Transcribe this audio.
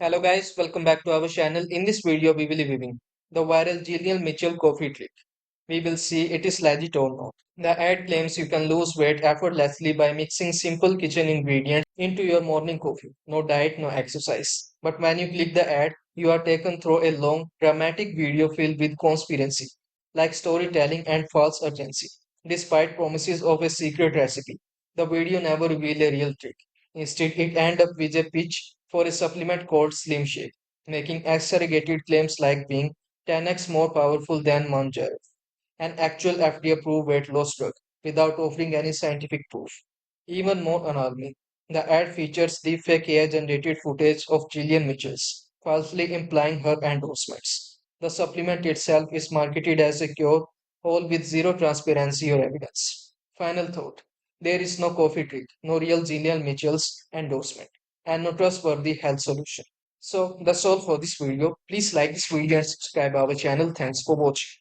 Hello guys, welcome back to our channel. In this video, we will be reviewing the viral Jillian Mitchell coffee trick. We will see it is legit or not. The ad claims you can lose weight effortlessly by mixing simple kitchen ingredients into your morning coffee. No diet, no exercise. But when you click the ad, you are taken through a long, dramatic video filled with conspiracy, like storytelling and false urgency. Despite promises of a secret recipe, the video never revealed a real trick. Instead, it ended up with a pitch for a supplement called Slim Shake, making exaggerated claims like being 10x more powerful than Mounjaro, an actual FDA-approved weight loss drug, without offering any scientific proof. Even more alarming, the ad features deepfake AI-generated footage of Jillian Mitchell's, falsely implying her endorsements. The supplement itself is marketed as a cure, all with zero transparency or evidence. Final thought. There is no coffee trick, no real Jillian Mitchell's endorsement, and no trustworthy health solution. So that's all for this video. Please like this video and subscribe our channel. Thanks for watching.